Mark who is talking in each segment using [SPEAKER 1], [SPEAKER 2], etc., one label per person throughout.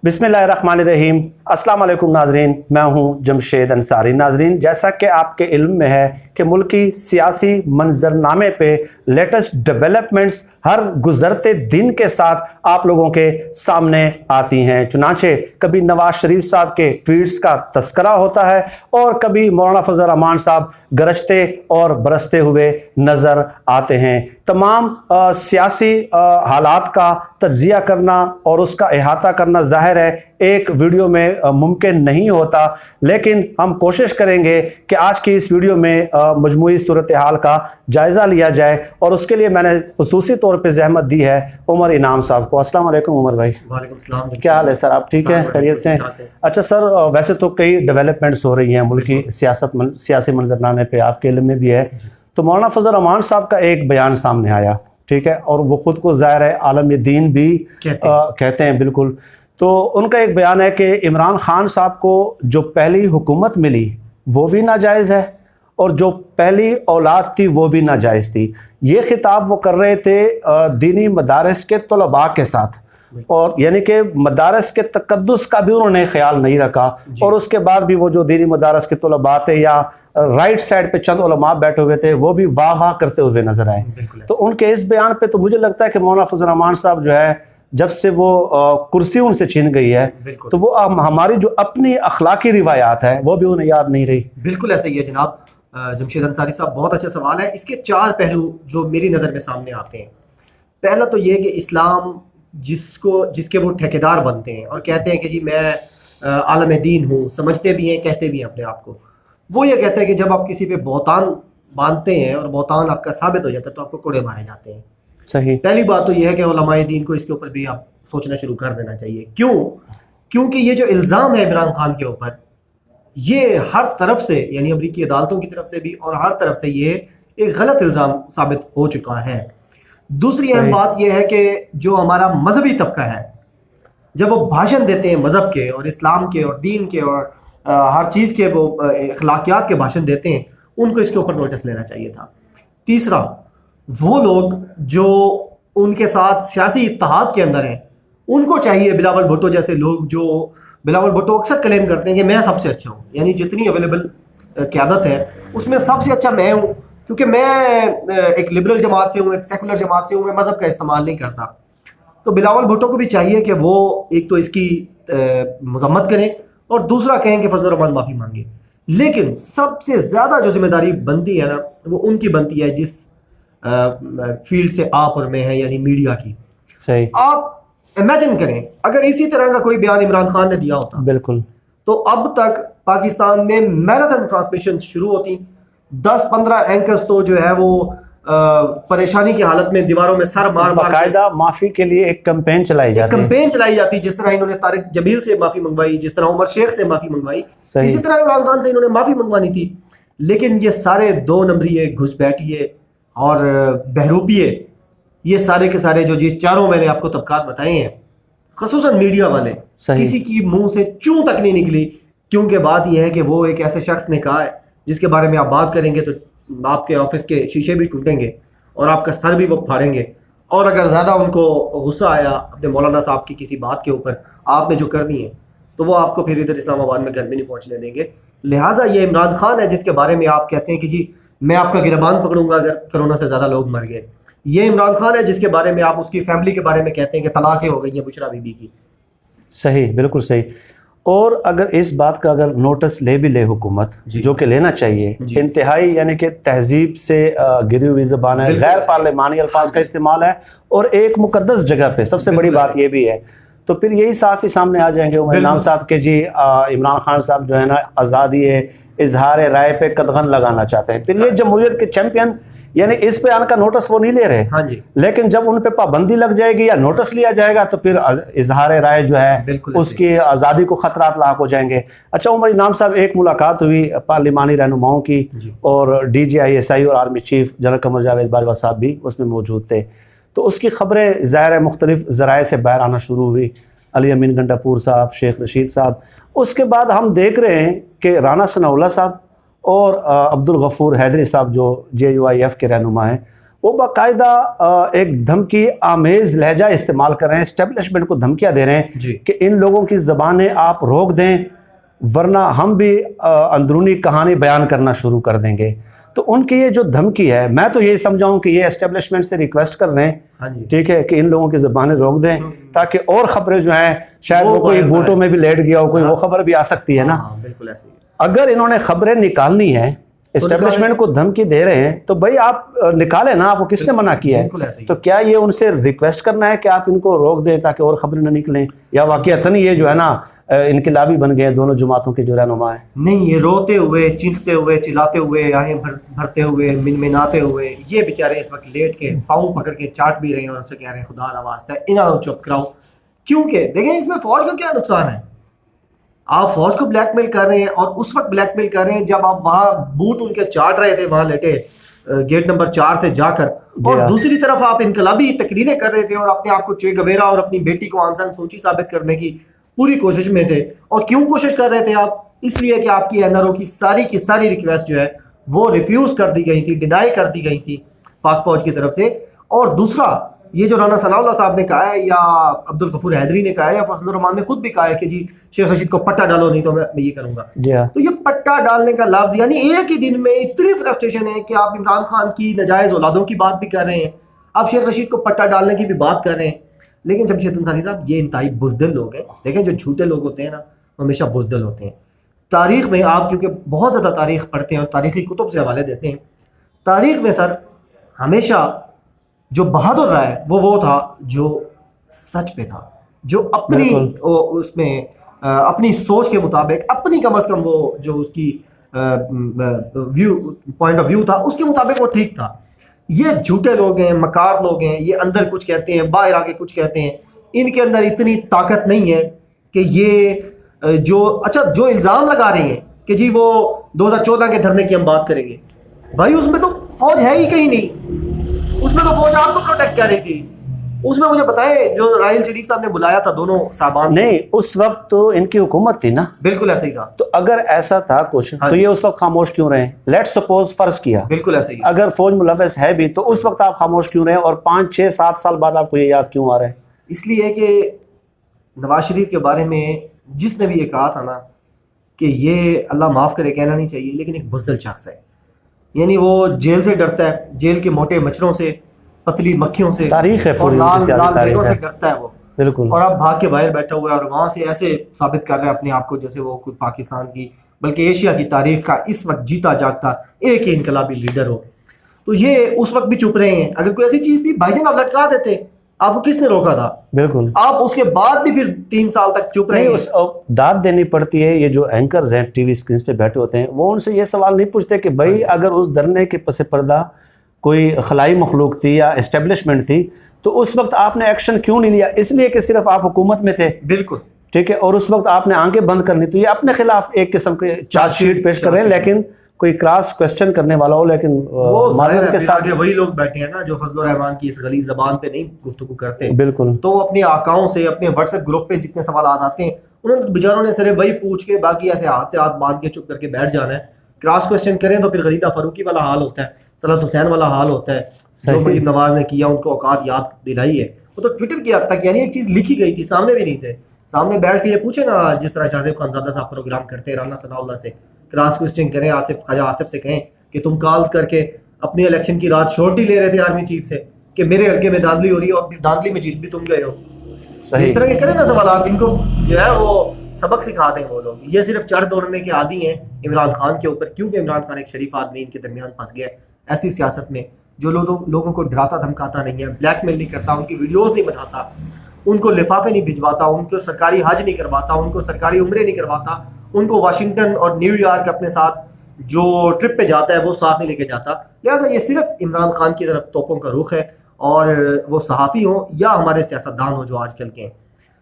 [SPEAKER 1] बिस्मिल्लाहिर्रहमानिर्रहीम। अस्सलाम वालेकुम नाजरीन, मैं हूं जमशेद अंसारी। नाजरीन, जैसा कि आपके इल्म में है कि मुल्की सियासी मंजरनामे पे लेटेस्ट डेवलपमेंट्स हर गुजरते दिन के साथ आप लोगों के सामने आती हैं। चुनांचे कभी नवाज शरीफ साहब के ट्वीट्स का तस्करा होता है और कभी मौलाना फजल रहमान साहब गरजते और बरसते हुए नज़र आते हैं। तमाम सियासी हालात का तज्जिया करना और उसका अहाता करना ज़ाहिर है एक वीडियो में मुमकिन नहीं होता, लेकिन हम कोशिश करेंगे कि आज की इस वीडियो में मजमूई सूरत हाल का जायज़ा लिया जाए और उसके लिए मैंने खुसूसी तौर पे ज़हमत दी है उमर इनाम साहब को। अस्सलाम वालेकुम उमर भाई।
[SPEAKER 2] वालेकुम सलाम।
[SPEAKER 1] क्या हाल है सर? आप ठीक हैं, खैरियत से? अच्छा सर, वैसे तो कई डेवलपमेंट्स हो रही हैं मुल्की सियासी मंजरनामे पे, आपके इल्म में भी है। तो मौलाना फजल रहमान साहब का एक बयान सामने आया, ठीक है, और वो ख़ुद को ज़ाहिर है आलम दीन भी कहते हैं, बिल्कुल। तो उनका एक बयान है कि इमरान खान साहब को जो पहली हुकूमत मिली वो भी नाजायज़ है और जो पहली औलाद थी वो भी नाजायज़ थी। ये खिताब वो कर रहे थे दीनी मदारस के तलबा के साथ, और यानी कि मदारस के तकद्दुस का भी उन्होंने ख्याल नहीं रखा। और उसके बाद भी वो जो दीनी मदारस के तलबा थे या राइट साइड पे चंद उलमा बैठे हुए थे वो भी वाह वाह करते हुए नजर आए। तो उनके इस बयान पे तो मुझे लगता है कि मौलाना फजल रहमान साहब जो है, जब से वो कुर्सी उनसे छीन गई है तो वो हमारी जो अपनी अखलाकी रिवायात है वो भी उन्हें याद नहीं रही।
[SPEAKER 2] बिल्कुल ऐसा ही है जनाब। जमशेद अंसारी साहब, बहुत अच्छा सवाल है। इसके चार पहलू जो मेरी नज़र में सामने आते हैं। पहला तो ये कि इस्लाम जिसके वो ठेकेदार बनते हैं और कहते हैं कि जी मैं आलम दीन हूँ, समझते भी हैं, कहते भी हैं अपने आप को, वो ये कहते हैं कि जब आप किसी पे बहुतान बांधते हैं और बहुतान आपका साबित हो जाता है तो आपको कोड़े मारे जाते हैं।
[SPEAKER 1] सही।
[SPEAKER 2] पहली बात तो यह है कि उलमाए दीन को इसके ऊपर भी आप सोचना शुरू कर देना चाहिए। क्योंकि ये जो इल्ज़ाम है इमरान खान के ऊपर, ये हर तरफ से, यानी अमरीकी अदालतों की तरफ से भी और हर तरफ से ये एक गलत इल्ज़ाम साबित हो चुका है। दूसरी अहम बात यह है कि जो हमारा मजहबी तबका है, जब वो भाषण देते हैं मज़हब के और इस्लाम के और दीन के और हर चीज़ के वो अखलाकियात के भाषण देते हैं, उनको इसके ऊपर नोटिस लेना चाहिए था। तीसरा, वो लोग जो उनके साथ सियासी इत्तेहाद के अंदर हैं, उनको चाहिए, बिलावल भुट्टो जैसे लोग, जो बिलावल भुट्टो अक्सर क्लेम करते हैं कि मैं सबसे अच्छा हूँ, यानी जितनी अवेलेबल क़यादत है उसमें सबसे अच्छा मैं हूँ, क्योंकि मैं एक लिबरल जमात से हूँ, एक सेकुलर जमात से हूँ, मैं मज़हब का इस्तेमाल नहीं करता। तो बिलावल भुट्टो को भी चाहिए कि वो एक तो इसकी मजम्मत करें और दूसरा कहें कि फजल रहमान माफ़ी मांगे। लेकिन सबसे ज़्यादा जो जिम्मेदारी बनती है ना, वो उनकी बनती है जिस फील्ड से आप और मैं हैं, यानी मीडिया की।
[SPEAKER 1] सही।
[SPEAKER 2] आप इमेजिन करें अगर इसी तरह का कोई बयान इमरान खान ने दिया होता, बिल्कुल, तो अब तक पाकिस्तान में मैराथन ट्रांसमिशन शुरू होती। 10-15 एंकर्स तो जो है वो परेशानी की हालत में दीवारों में सर मार
[SPEAKER 1] बाकायदा माफी के लिए एक कैंपेन चलाई जाती,
[SPEAKER 2] जिस तरह इन्होंने तारिक जमील से माफी मंगवाई, जिस तरह उमर शेख से माफी मंगवाई, इसी तरह इमरान खान से इन्होंने माफी मंगवानी थी। लेकिन ये सारे 2 नंबरिए, घुसपैठिए और बहरूपिए, ये सारे के सारे जो जिस चारों मैंने आपको तबकात बताए हैं, ख़ुसूसन मीडिया वाले, किसी की मुंह से चूं तक नहीं निकली। क्योंकि बात यह है कि वो एक ऐसे शख्स ने कहा है जिसके बारे में आप बात करेंगे तो आपके ऑफिस के शीशे भी टूटेंगे और आपका सर भी वो फाड़ेंगे। और अगर ज़्यादा उनको गुस्सा आया अपने मौलाना साहब की किसी बात के ऊपर, आपने जो कर दी है, तो वो आपको फिर इधर इस्लामाबाद में घर में नहीं पहुंचने देंगे। लिहाजा ये इमरान खान है जिसके बारे में आप कहते हैं कि जी मैं आपका गिरबान पकड़ूंगा अगर कोरोना से ज़्यादा लोग मर गए। ये इमरान खान है जिसके बारे में आप उसकी फैमिली के बारे में कहते हैं कि तलाक़ें हो गई हैं बुशरा बीबी की।
[SPEAKER 1] सही, बिल्कुल सही। और अगर इस बात का अगर नोटिस ले भी ले हुकूमत, जो कि लेना चाहिए, इंतहाई यानी कि तहजीब से गिरी हुई ज़बान है, गैर पार्लिमानी अल्फाज का इस्तेमाल है और एक मुकद्दस जगह पे, सबसे बड़ी बात ये भी है, तो फिर यही साफ ही सामने आ जाएंगे उमर इनाम साहब के जी इमरान खान साहब जो है ना आज़ादी इजहार राय पे कदगन लगाना चाहते हैं। फिर ये जमहूरियत के चैंपियन यानी इस पे आने का नोटिस वो नहीं ले रहे।
[SPEAKER 2] हाँ जी।
[SPEAKER 1] लेकिन जब उन पे पाबंदी लग जाएगी या नोटिस लिया जाएगा तो फिर इजहार राय जो है उसकी आज़ादी को खतरात लाक हो जाएंगे। अच्छा उमर इनाम साहब, एक मुलाकात हुई पार्लिमानी रहनुमाओं की और DGI और army chief general Qamar Javed Bajwa साहब भी उसमें मौजूद थे, तो उसकी खबरें ज़ाहिर है मुख्तलिफ ज़राए से बाहर आना शुरू हुई। अली अमीन गंडापुर साहब, शेख रशीद साहब, उसके बाद हम देख रहे हैं कि राना सनाउल्लाह साहब और अब्दुल गफूर हैदरी साहब जो JUIF के रहनुमा हैं, वो बाकायदा एक धमकी आमेज लहजा इस्तेमाल कर रहे हैं, इस्टेब्लिशमेंट को धमकियां दे रहे हैं कि इन लोगों की ज़बानें आप रोक दें वरना हम भी अंदरूनी कहानी बयान करना शुरू कर देंगे। तो उनकी ये जो धमकी है, मैं तो यही समझाऊं कि ये एस्टेब्लिशमेंट से रिक्वेस्ट कर रहे हैं, ठीक है, कि इन लोगों की ज़बानें रोक दें ताकि और ख़बरें जो हैं, शायद वो कोई बूटों में भी लेट गया हो कोई, वो खबर भी आ सकती है ना।
[SPEAKER 2] बिल्कुल ऐसे ही।
[SPEAKER 1] अगर इन्होंने खबरें निकालनी है, एस्टेब्लिशमेंट को धमकी दे रहे हैं, तो भाई आप निकालें ना, आपको किसने मना किया है? तो क्या ये उनसे रिक्वेस्ट करना है कि आप इनको रोक दें ताकि और खबरें न निकलें, या वाकईतन ये जो है ना इनकलाबी बन गए दोनों जमातों के जो रहनुमा है?
[SPEAKER 2] नहीं, ये रोते हुए, चीखते हुए, चिल्लाते हुए, आहें भरते हुए, मिनमिनाते हुए, ये बेचारे इस वक्त लेट के पाँव पकड़ के चाट भी रहे हैं और उससे कह रहे हैं खुदा दा वास्ता है इन्हों चुप कराओ। क्योंकि देखें इसमें फौज का क्या नुकसान है? आप फौज को ब्लैकमेल कर रहे हैं और उस वक्त ब्लैकमेल कर रहे हैं जब आप वहाँ बूट उनके चाट रहे थे वहाँ लेटे गेट नंबर 4 से जाकर, और दूसरी तरफ आप इनकलाबी तकरीरें कर रहे थे और अपने आप को चे गवेरा और अपनी बेटी को आंग सान सूची साबित करने की पूरी कोशिश में थे। और क्यों कोशिश कर रहे थे आप? इसलिए कि आपकी एनआरओ की सारी रिक्वेस्ट जो है वो रिफ्यूज कर दी गई थी, डिनाई कर दी गई थी पाक फौज की तरफ से। और दूसरा, ये जो राना सनाउल्लाह साहब ने कहा है या अब्दुल गफूर हैदरी ने कहा है या फजलुर रहमान ने खुद भी कहा है कि जी शेख रशीद को पट्टा डालो नहीं तो मैं ये करूंगा। तो ये पट्टा डालने का लफ्ज, यानी एक ही दिन में इतनी फ्रस्ट्रेशन है कि आप इमरान खान की नाजायज औलादों की बात भी कर रहे हैं, आप शेख रशीद को पट्टा डालने की भी बात कर रहे हैं। लेकिन जमशेद अंसारी साहब, ये इंतहाई बुज़दिल लोग हैं। देखें, जो झूठे लोग होते हैं ना, हमेशा बुज़दिल होते हैं। तारीख में आप क्योंकि बहुत ज़्यादा तारीख पढ़ते हैं और तारीखी कुतुब से हवाले देते हैं, तारीख में सर हमेशा जो बहादुर रहा है वो था जो सच पे था, जो अपनी उसमें अपनी सोच के मुताबिक, अपनी कम अज़ कम वो जो उसकी पॉइंट ऑफ व्यू था उसके मुताबिक वो ठीक था। ये झूठे लोग हैं, मकार लोग हैं, ये अंदर कुछ कहते हैं बाहर आके कुछ कहते हैं। इनके अंदर इतनी ताकत नहीं है कि ये जो इल्ज़ाम लगा रहे हैं कि जी वो 2014 के धरने की हम बात करेंगे, भाई उसमें तो फौज है ही कहीं नहीं, उसमें तो फौज आपको प्रोटेक्ट कर रही थी। उसमें मुझे बताए जो राहिल शरीफ साहब ने बुलाया था दोनों साहबान,
[SPEAKER 1] नहीं उस वक्त तो इनकी हुकूमत थी ना।
[SPEAKER 2] बिल्कुल ऐसे ही था।
[SPEAKER 1] तो अगर ऐसा था कुछ तो ये उस वक्त खामोश क्यों रहे? लेट्स सपोज फर्ज किया,
[SPEAKER 2] बिल्कुल ऐसे ही,
[SPEAKER 1] अगर फौज मुलव्वस है भी तो उस वक्त आप खामोश क्यों रहे और 5, 6, 7 साल बाद आपको ये याद क्यों आ रहा है?
[SPEAKER 2] इसलिए कि नवाज शरीफ के बारे में जिसने भी ये कहा था ना कि ये अल्लाह माफ़ करे कहना नहीं चाहिए, लेकिन एक बुज़दिल शख्स है। यानी वो जेल से डरता है, जेल के मोटे मच्छरों से, पतली मक्खियों से,
[SPEAKER 1] तारीख है
[SPEAKER 2] और लाल बेटों से डरता है वो,
[SPEAKER 1] बिल्कुल।
[SPEAKER 2] और अब भाग के बाहर बैठा हुआ है और वहाँ से ऐसे साबित कर रहा है अपने आप को जैसे वो खुद पाकिस्तान की बल्कि एशिया की तारीख का इस वक्त जीता जागता एक ही इनकलाबी लीडर हो। तो ये उस वक्त भी चुप रहे हैं। अगर कोई ऐसी चीज़ थी भाईजान आप लटका देते, आपको किसने रोका था?
[SPEAKER 1] बिल्कुल।
[SPEAKER 2] आप उसके बाद भी फिर 3 साल तक चुप रहे।
[SPEAKER 1] दाद देनी पड़ती है। ये जो एंकर्स हैं टीवी स्क्रीन पे बैठे होते हैं, वो उनसे ये सवाल नहीं पूछते कि भाई अगर उस धरने के पस पर्दा कोई खलाई मखलूक थी या एस्टेब्लिशमेंट थी तो उस वक्त आपने एक्शन क्यों नहीं लिया? इसलिए कि सिर्फ आप हुकूमत में थे,
[SPEAKER 2] बिल्कुल
[SPEAKER 1] ठीक है, और उस वक्त आपने आंखें बंद करनी। तो ये अपने खिलाफ एक किस्म के चार्जशीट पेश कर रहे हैं, लेकिन कोई क्रॉस क्वेश्चन करने वाला हो, लेकिन
[SPEAKER 2] वो के साथ वही लोग बैठे हैं ना जो फजलुर रहमान की इस गली जबान पे नहीं गुफ्तगू करते।
[SPEAKER 1] बिल्कुल।
[SPEAKER 2] तो अपने आकाओं से, अपने व्हाट्सएप ग्रुप पे जितने सवाल आते हैं उन्होंने बेचारों ने सिर्फ वही पूछ के बाकी ऐसे हाथ से हाथ बांध के चुप करके बैठ जाना है। क्रॉस क्वेश्चन करें तो फिर गरीदा फारूकी वाला हाल होता है, तलत हुसैन वाला हाल होता है। जो मरीम नवाज ने किया उनको औकात याद दिलाई है, वो तो ट्विटर की हद तक, यानी एक चीज़ लिखी गई थी, सामने भी नहीं थे। सामने बैठ के ये पूछे ना, जिस तरह शाहजेब खानजादा साहब प्रोग्राम करते हैं राना सनाउल्लाह से, क्रॉस क्वेश्चन करें, ख्वाजा आसिफ से कहें कि तुम कॉल करके अपनी इलेक्शन की रात शोरटी ले रहे थे आर्मी चीफ से कि मेरे हल्के में धांधली हो रही है और धांधली में जीत भी तुम गए हो। इस तरह के करें ना सवाल, इनको जो है वो सबक सिखा दें वो लोग। ये सिर्फ चढ़ दौड़ने के आदी हैं इमरान खान के ऊपर, क्योंकि इमरान खान एक शरीफ आदमी इनके दरमियान फंस गया। ऐसी सियासत में जो लोगों को डराता धमकाता नहीं है, ब्लैकमेल नहीं करता, उनकी वीडियोस नहीं बनाता, उनको लिफाफे नहीं भिजवाता, उनको सरकारी हज नहीं करवाता, उनको सरकारी उम्रे नहीं करवाता, उनको वाशिंगटन और न्यूयॉर्क अपने साथ जो ट्रिप पे जाता है वो साथ नहीं लेके जाता। लिहाजा ये सिर्फ इमरान खान की तरफ तोपों का रुख है, और वो सहाफ़ी हों या हमारे सियासतदान हों जो आजकल के हैं,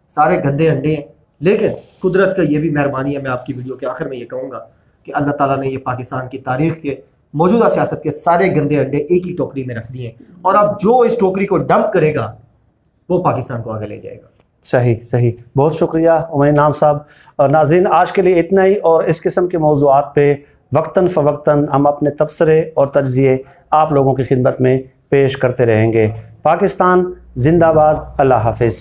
[SPEAKER 2] सारे गंदे अंडे हैं। लेकिन कुदरत का ये भी मेहरबानी है, मैं आपकी वीडियो के आखिर में ये कहूँगा कि अल्लाह ताला ने ये पाकिस्तान की तारीख़ के मौजूदा सियासत के सारे गंदे अंडे एक ही टोकरी में रख दिए, और अब जो इस टोकरी को डंप करेगा वो पाकिस्तान को आगे ले जाएगा।
[SPEAKER 1] सही सही, बहुत शुक्रिया उमर इनाम साहब। नाज़रीन, आज के लिए इतना ही, और इस किस्म के मौज़ूआत पे वक्तन फ़वक्तन हम अपने तबसरे और तज्ज़िये आप लोगों की खिदमत में पेश करते रहेंगे। पाकिस्तान जिंदाबाद। अल्लाह हाफिज़।